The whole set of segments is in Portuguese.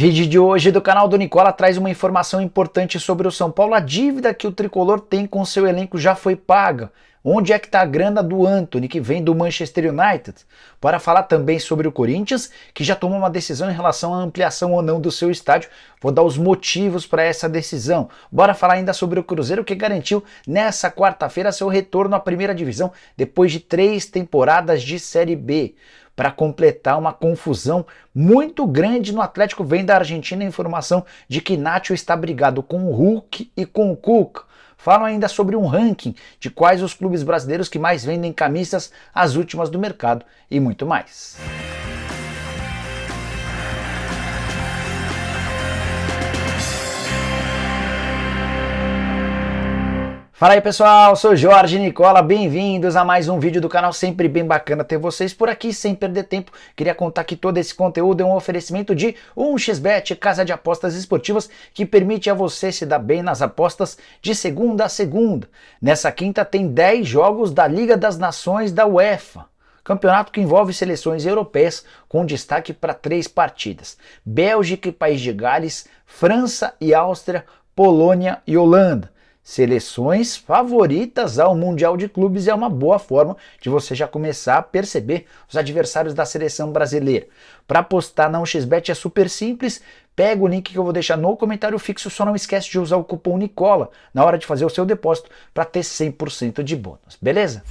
Vídeo de hoje do canal do Nicola traz uma informação importante sobre o São Paulo. A dívida que o tricolor tem com seu elenco já foi paga. Onde é que está a grana do Antony, que vem do Manchester United? Para falar também sobre o Corinthians, que já tomou uma decisão em relação à ampliação ou não do seu estádio. Vou dar os motivos para essa decisão. Bora falar ainda sobre o Cruzeiro, que garantiu nessa quarta-feira seu retorno à primeira divisão depois de 3 temporadas de Série B. Para completar uma confusão muito grande no Atlético, vem da Argentina a informação de que Nacho está brigado com o Hulk e com o Cuca. Falam ainda sobre um ranking de quais os clubes brasileiros que mais vendem camisas, as últimas do mercado e muito mais. Fala aí pessoal, sou Jorge Nicola, bem-vindos a mais um vídeo do canal, sempre bem bacana ter vocês por aqui, sem perder tempo. Queria contar que todo esse conteúdo é um oferecimento de 1xBet, casa de apostas esportivas que permite a você se dar bem nas apostas de segunda a segunda. Nessa quinta tem 10 jogos da Liga das Nações da UEFA. Campeonato que envolve seleções europeias com destaque para 3 partidas. Bélgica e País de Gales, França e Áustria, Polônia e Holanda. Seleções favoritas ao Mundial de Clubes é uma boa forma de você já começar a perceber os adversários da seleção brasileira. Para apostar na 1xBet é super simples, pega o link que eu vou deixar no comentário fixo, só não esquece de usar o cupom Nicola na hora de fazer o seu depósito para ter 100% de bônus, beleza?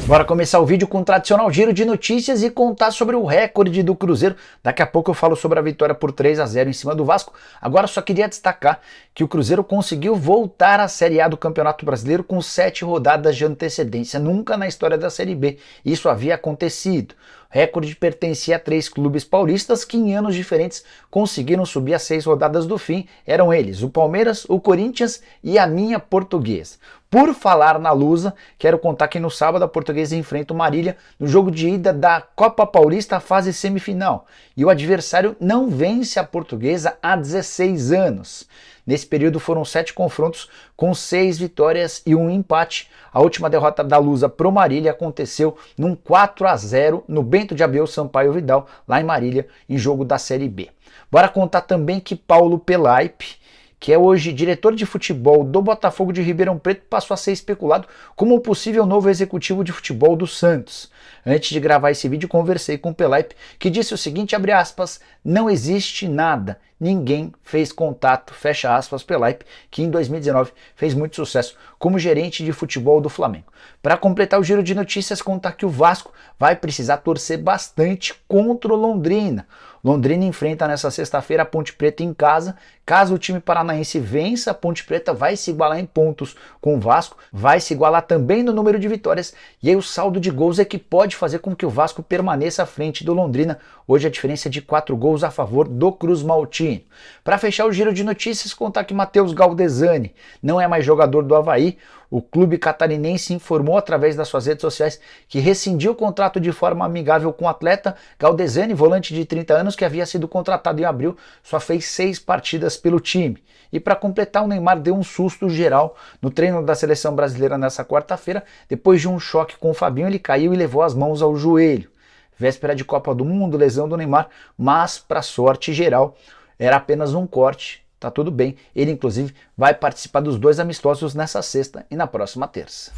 Bora começar o vídeo com o tradicional giro de notícias e contar sobre o recorde do Cruzeiro. Daqui a pouco eu falo sobre a vitória por 3-0 em cima do Vasco. Agora só queria destacar que o Cruzeiro conseguiu voltar à Série A do Campeonato Brasileiro com 7 rodadas de antecedência. Nunca na história da Série B isso havia acontecido. O recorde pertencia a 3 clubes paulistas que em anos diferentes conseguiram subir a 6 rodadas do fim. Eram eles o Palmeiras, o Corinthians e a minha Portuguesa. Por falar na Lusa, quero contar que no sábado a Portuguesa enfrenta o Marília no jogo de ida da Copa Paulista, fase semifinal. E o adversário não vence a Portuguesa há 16 anos. Nesse período foram 7 confrontos com 6 vitórias e 1 empate. A última derrota da Lusa pro Marília aconteceu num 4-0 no Bento de Abreu Sampaio Vidal, lá em Marília, em jogo da Série B. Bora contar também que Paulo Pelaipe, que é hoje diretor de futebol do Botafogo de Ribeirão Preto, passou a ser especulado como o possível novo executivo de futebol do Santos. Antes de gravar esse vídeo, conversei com o Pelaipe, que disse o seguinte, abre aspas, não existe nada, ninguém fez contato, fecha aspas, Pelaipe, que em 2019 fez muito sucesso como gerente de futebol do Flamengo. Para completar o giro de notícias, contar que o Vasco vai precisar torcer bastante contra o Londrina. Londrina enfrenta nessa sexta-feira a Ponte Preta em casa. Caso o time paranaense vença, a Ponte Preta vai se igualar em pontos com o Vasco, vai se igualar também no número de vitórias, e aí o saldo de gols é que pode fazer com que o Vasco permaneça à frente do Londrina. Hoje a diferença é de 4 gols a favor do Cruz Maltino. Para fechar o giro de notícias, contar que Matheus Galdesani não é mais jogador do Avaí. O clube catarinense informou através das suas redes sociais que rescindiu o contrato de forma amigável com o atleta. Galdesani, volante de 30 anos que havia sido contratado em abril, só fez 6 partidas pelo time. E para completar, o Neymar deu um susto geral no treino da seleção brasileira nessa quarta-feira. Depois de um choque com o Fabinho, ele caiu e levou as mãos ao joelho. Véspera de Copa do Mundo, lesão do Neymar, mas para sorte geral, era apenas um corte. Tá tudo bem, ele inclusive vai participar dos 2 amistosos nessa sexta e na próxima terça.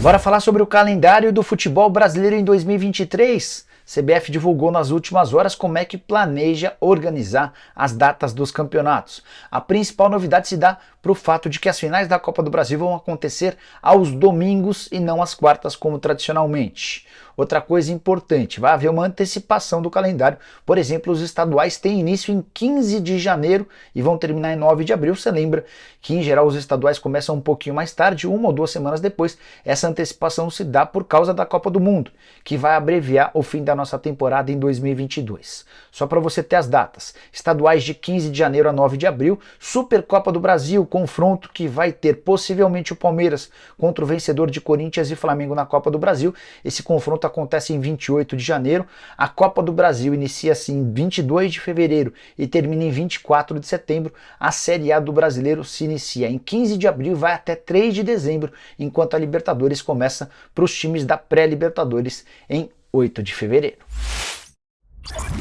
Bora falar sobre o calendário do futebol brasileiro em 2023? CBF divulgou nas últimas horas como é que planeja organizar as datas dos campeonatos. A principal novidade se dá para o fato de que as finais da Copa do Brasil vão acontecer aos domingos e não às quartas como tradicionalmente. Outra coisa importante, vai haver uma antecipação do calendário. Por exemplo, os estaduais têm início em 15 de janeiro e vão terminar em 9 de abril. Você lembra que, em geral, os estaduais começam um pouquinho mais tarde, 1 ou 2 semanas depois. Essa antecipação se dá por causa da Copa do Mundo, que vai abreviar o fim da nossa temporada em 2022. Só para você ter as datas, estaduais de 15 de janeiro a 9 de abril, Supercopa do Brasil, confronto que vai ter possivelmente o Palmeiras contra o vencedor de Corinthians e Flamengo na Copa do Brasil. Esse confronto acontece em 28 de janeiro, a Copa do Brasil inicia-se em 22 de fevereiro e termina em 24 de setembro, a Série A do Brasileiro se inicia em 15 de abril e vai até 3 de dezembro, enquanto a Libertadores começa para os times da pré-Libertadores em 8 de fevereiro.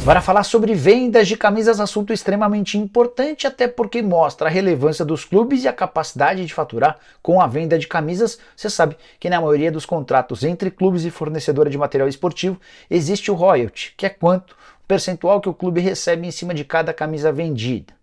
Bora falar sobre vendas de camisas, assunto extremamente importante, até porque mostra a relevância dos clubes e a capacidade de faturar com a venda de camisas. Você sabe que na maioria dos contratos entre clubes e fornecedora de material esportivo existe o royalty, que é quanto o percentual que o clube recebe em cima de cada camisa vendida.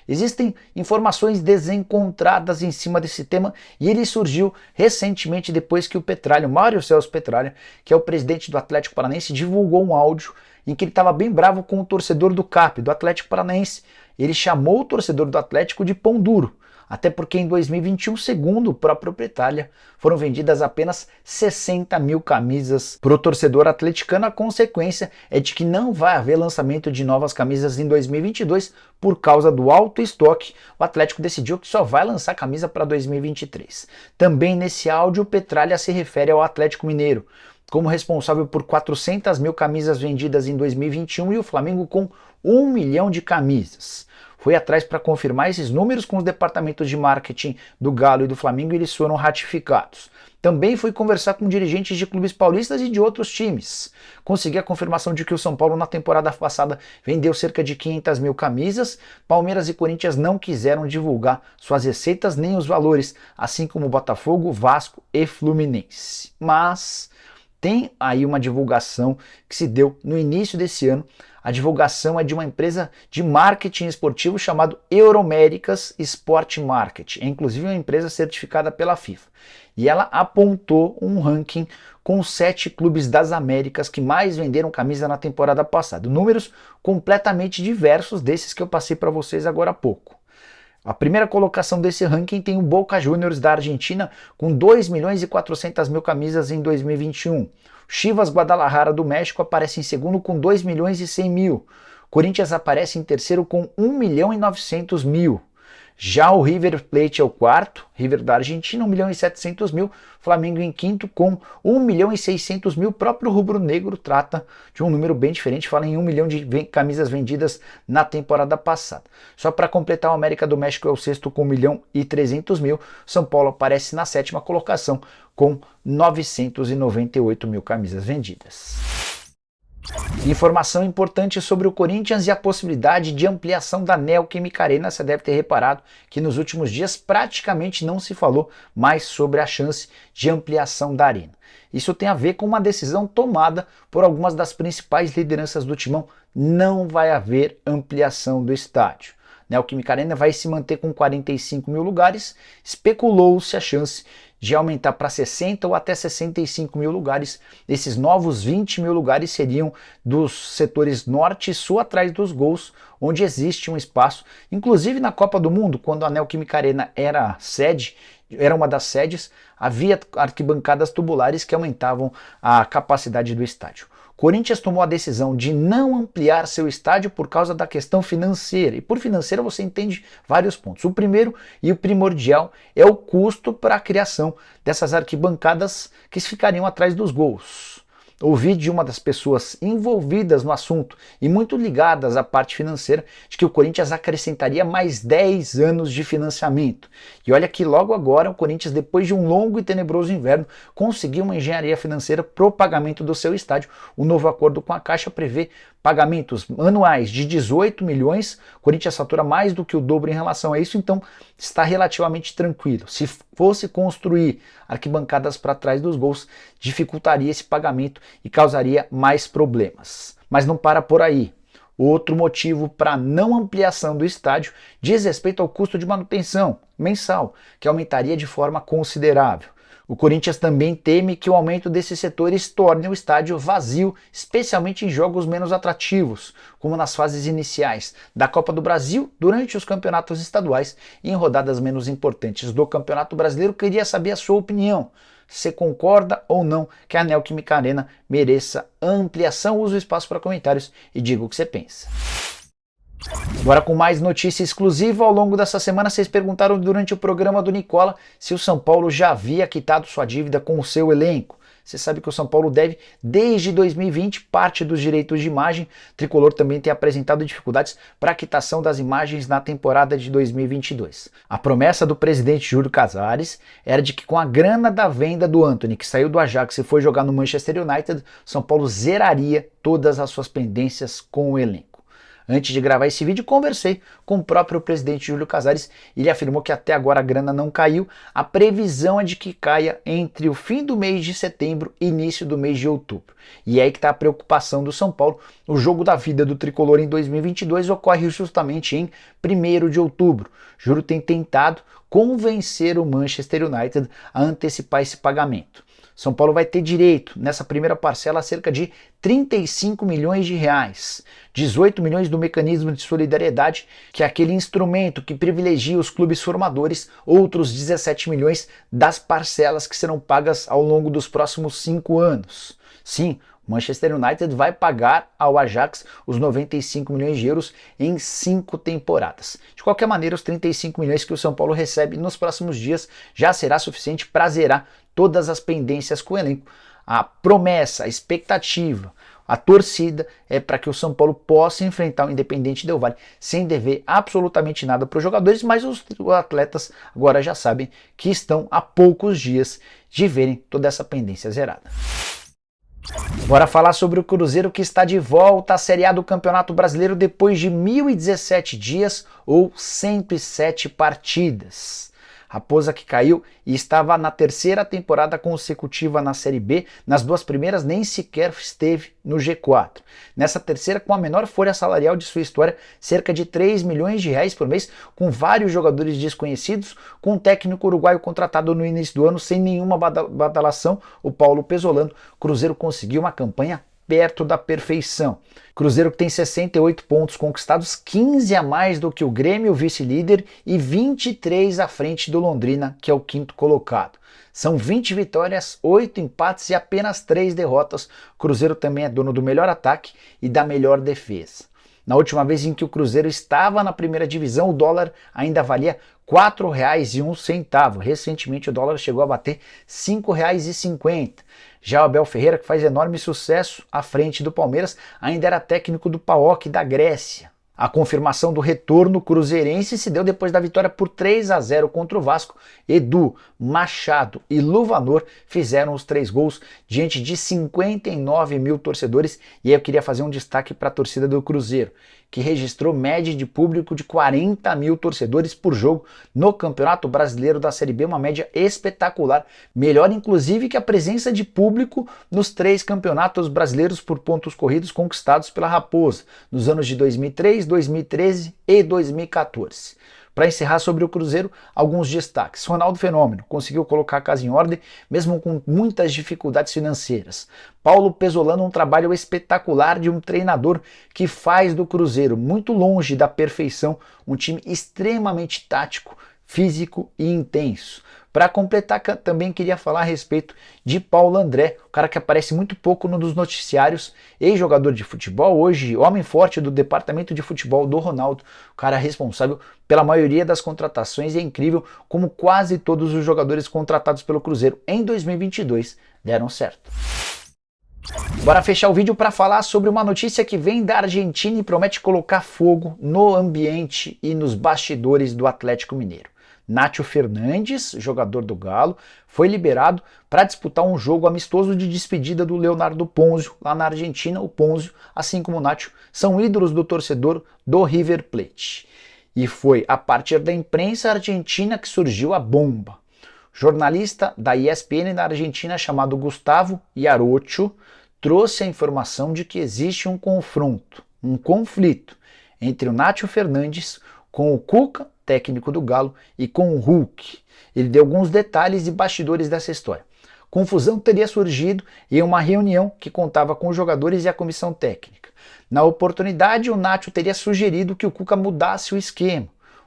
Existem informações desencontradas em cima desse tema e ele surgiu recentemente depois que o Petralha, Mário Celso Petralha, que é o presidente do Atlético Paranaense, divulgou um áudio em que ele estava bem bravo com o torcedor do CAP, do Atlético Paranaense. Ele chamou o torcedor do Atlético de pão duro, até porque em 2021, segundo o próprio Petralha, foram vendidas apenas 60 mil camisas para o torcedor atleticano. A consequência é de que não vai haver lançamento de novas camisas em 2022 por causa do alto estoque. O Atlético decidiu que só vai lançar camisa para 2023. Também nesse áudio, o Petralha se refere ao Atlético Mineiro como responsável por 400 mil camisas vendidas em 2021 e o Flamengo com 1 milhão de camisas. Foi atrás para confirmar esses números com os departamentos de marketing do Galo e do Flamengo e eles foram ratificados. Também fui conversar com dirigentes de clubes paulistas e de outros times. Consegui a confirmação de que o São Paulo na temporada passada vendeu cerca de 500 mil camisas. Palmeiras e Corinthians não quiseram divulgar suas receitas nem os valores, assim como Botafogo, Vasco e Fluminense. Mas tem aí uma divulgação que se deu no início desse ano. A divulgação é de uma empresa de marketing esportivo chamada Euroméricas Sport Market. É inclusive uma empresa certificada pela FIFA. E ela apontou um ranking com 7 clubes das Américas que mais venderam camisa na temporada passada. Números completamente diversos desses que eu passei para vocês agora há pouco. A primeira colocação desse ranking tem o Boca Juniors da Argentina com 2 milhões e 400 mil camisas em 2021. Chivas Guadalajara do México aparece em segundo com 2 milhões e 100 mil. Corinthians aparece em terceiro com 1 milhão e 900 mil. Já o River Plate é o quarto, River da Argentina, 1 milhão e 700 mil, Flamengo em quinto com 1 milhão e 600 mil, o próprio rubro-negro trata de um número bem diferente, fala em 1 milhão de camisas vendidas na temporada passada. Só para completar, o América do México é o sexto com 1 milhão e 300 mil, São Paulo aparece na sétima colocação com 998 mil camisas vendidas. Informação importante sobre o Corinthians e a possibilidade de ampliação da Neoquímica Arena. Você deve ter reparado que nos últimos dias praticamente não se falou mais sobre a chance de ampliação da arena. Isso tem a ver com uma decisão tomada por algumas das principais lideranças do Timão. Não vai haver ampliação do estádio. Neoquímica Arena vai se manter com 45 mil lugares. Especulou-se a chance de aumentar para 60 ou até 65 mil lugares. Esses novos 20 mil lugares seriam dos setores norte e sul, atrás dos gols, onde existe um espaço. Inclusive na Copa do Mundo, quando a Neoquímica Arena era uma das sedes, havia arquibancadas tubulares que aumentavam a capacidade do estádio. Corinthians tomou a decisão de não ampliar seu estádio por causa da questão financeira. E por financeira você entende vários pontos. O primeiro e o primordial é o custo para a criação dessas arquibancadas que ficariam atrás dos gols. Ouvi de uma das pessoas envolvidas no assunto e muito ligadas à parte financeira de que o Corinthians acrescentaria mais 10 anos de financiamento. E olha que logo agora o Corinthians, depois de um longo e tenebroso inverno, conseguiu uma engenharia financeira para o pagamento do seu estádio. O novo acordo com a Caixa prevê pagamentos anuais de 18 milhões, o Corinthians fatura mais do que o dobro em relação a isso, então está relativamente tranquilo. Se fosse construir arquibancadas para trás dos gols, dificultaria esse pagamento e causaria mais problemas. Mas não para por aí. Outro motivo para não ampliação do estádio diz respeito ao custo de manutenção mensal, que aumentaria de forma considerável. O Corinthians também teme que o aumento desses setores torne o estádio vazio, especialmente em jogos menos atrativos, como nas fases iniciais da Copa do Brasil, durante os campeonatos estaduais e em rodadas menos importantes do Campeonato Brasileiro. Queria saber a sua opinião. Você concorda ou não que a Neoquímica Arena mereça ampliação? Use o espaço para comentários e diga o que você pensa. Agora com mais notícia exclusiva. Ao longo dessa semana vocês perguntaram durante o programa do Nicola se o São Paulo já havia quitado sua dívida com o seu elenco. Você sabe que o São Paulo deve, desde 2020, parte dos direitos de imagem. O Tricolor também tem apresentado dificuldades para a quitação das imagens na temporada de 2022. A promessa do presidente Júlio Casares era de que com a grana da venda do Antony, que saiu do Ajax e foi jogar no Manchester United, São Paulo zeraria todas as suas pendências com o elenco. Antes de gravar esse vídeo, conversei com o próprio presidente Júlio Casares e ele afirmou que até agora a grana não caiu. A previsão é de que caia entre o fim do mês de setembro e início do mês de outubro. E é aí que está a preocupação do São Paulo. O jogo da vida do Tricolor em 2022 ocorre justamente em 1º de outubro. Júlio tem tentado convencer o Manchester United a antecipar esse pagamento. São Paulo vai ter direito, nessa primeira parcela, a cerca de 35 milhões de reais. 18 milhões do mecanismo de solidariedade, que é aquele instrumento que privilegia os clubes formadores, outros 17 milhões das parcelas que serão pagas ao longo dos próximos 5 anos. Sim, o Manchester United vai pagar ao Ajax os 95 milhões de euros em 5 temporadas. De qualquer maneira, os 35 milhões que o São Paulo recebe nos próximos dias já será suficiente para zerar todas as pendências com o elenco. A promessa, a expectativa, a torcida é para que o São Paulo possa enfrentar o Independente Del Valle sem dever absolutamente nada para os jogadores, mas os atletas agora já sabem que estão a poucos dias de verem toda essa pendência zerada. Bora falar sobre o Cruzeiro, que está de volta à Série A do Campeonato Brasileiro depois de 1.017 dias ou 107 partidas. Raposa que caiu e estava na 3ª temporada consecutiva na Série B, nas 2 primeiras nem sequer esteve no G4. Nessa 3ª, com a menor folha salarial de sua história, cerca de 3 milhões de reais por mês, com vários jogadores desconhecidos, com um técnico uruguaio contratado no início do ano sem nenhuma badalação, o Paulo Pesolano, Cruzeiro conseguiu uma campanha perto da perfeição. Cruzeiro que tem 68 pontos conquistados, 15 a mais do que o Grêmio, o vice-líder, e 23 à frente do Londrina, que é o 5º colocado. São 20 vitórias, 8 empates e apenas 3 derrotas. Cruzeiro também é dono do melhor ataque e da melhor defesa. Na última vez em que o Cruzeiro estava na 1ª divisão, o dólar ainda valia R$ 4,01. Recentemente o dólar chegou a bater R$ 5,50. Já o Abel Ferreira, que faz enorme sucesso à frente do Palmeiras, ainda era técnico do PAOK da Grécia. A confirmação do retorno cruzeirense se deu depois da vitória por 3-0 contra o Vasco. Edu, Machado e Luvanor fizeram os 3 gols diante de 59 mil torcedores. E aí eu queria fazer um destaque para a torcida do Cruzeiro, que registrou média de público de 40 mil torcedores por jogo no Campeonato Brasileiro da Série B, uma média espetacular, melhor inclusive que a presença de público nos 3 campeonatos brasileiros por pontos corridos conquistados pela Raposa, nos anos de 2003, 2013 e 2014. Para encerrar sobre o Cruzeiro, alguns destaques. Ronaldo Fenômeno conseguiu colocar a casa em ordem, mesmo com muitas dificuldades financeiras. Paulo Pesolano, um trabalho espetacular de um treinador que faz do Cruzeiro, muito longe da perfeição, um time extremamente tático, físico e intenso. Para completar, também queria falar a respeito de Paulo André, o cara que aparece muito pouco nos noticiários, ex-jogador de futebol, hoje homem forte do departamento de futebol do Ronaldo, o cara responsável pela maioria das contratações, e é incrível como quase todos os jogadores contratados pelo Cruzeiro em 2022 deram certo. Bora fechar o vídeo para falar sobre uma notícia que vem da Argentina e promete colocar fogo no ambiente e nos bastidores do Atlético Mineiro. Nacho Fernandes, jogador do Galo, foi liberado para disputar um jogo amistoso de despedida do Leonardo Ponzio, lá na Argentina. O Ponzio, assim como o Nacho, são ídolos do torcedor do River Plate. E foi a partir da imprensa argentina que surgiu a bomba. Jornalista da ESPN na Argentina, chamado Gustavo Yarocho, trouxe a informação de que existe um confronto, um conflito entre o Nacho Fernandes com o Cuca, técnico do Galo, e com o Hulk. Ele deu alguns detalhes e bastidores dessa história. Confusão teria surgido em uma reunião que contava com os jogadores e a comissão técnica. Na oportunidade, o Nacho teria sugerido que o Cuca mudasse o esquema.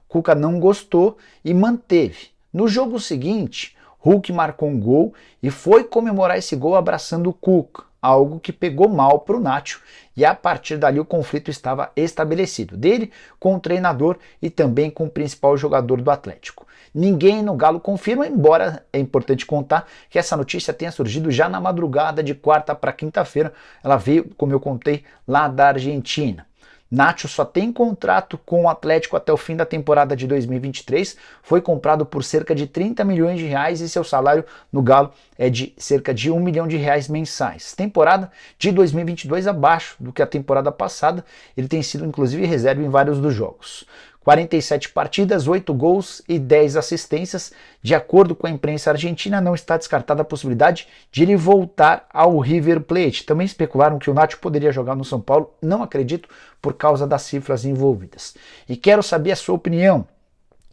O Cuca não gostou e manteve. No jogo seguinte, Hulk marcou um gol e foi comemorar esse gol abraçando o Cuca. algo que pegou mal para o Nacho, e a partir dali o conflito estava estabelecido, dele com o treinador e também com o principal jogador do Atlético. Ninguém no Galo confirma, embora é importante contar que essa notícia tenha surgido já na madrugada de quarta para quinta-feira. Ela veio, como eu contei, lá da Argentina. Nacho só tem contrato com o Atlético até o fim da temporada de 2023, foi comprado por cerca de 30 milhões de reais e seu salário no Galo é de cerca de 1 milhão de reais mensais. Temporada de 2022 abaixo do que a temporada passada, ele tem sido inclusive reserva em vários dos jogos. 47 partidas, 8 gols e 10 assistências. De acordo com a imprensa argentina, não está descartada a possibilidade de ele voltar ao River Plate. Também especularam que o Nacho poderia jogar no São Paulo, não acredito, por causa das cifras envolvidas. E quero saber a sua opinião.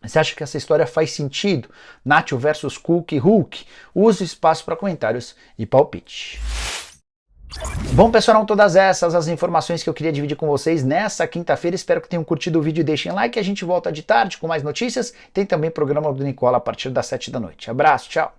Você acha que essa história faz sentido? Nacho versus Cook e Hulk? Use o espaço para comentários e palpite. Bom, pessoal, eram todas essas as informações que eu queria dividir com vocês nessa quinta-feira. Espero que tenham curtido o vídeo e deixem like. A gente volta de tarde com mais notícias. Tem também programa do Nicola a partir das 7 da noite. Abraço, tchau!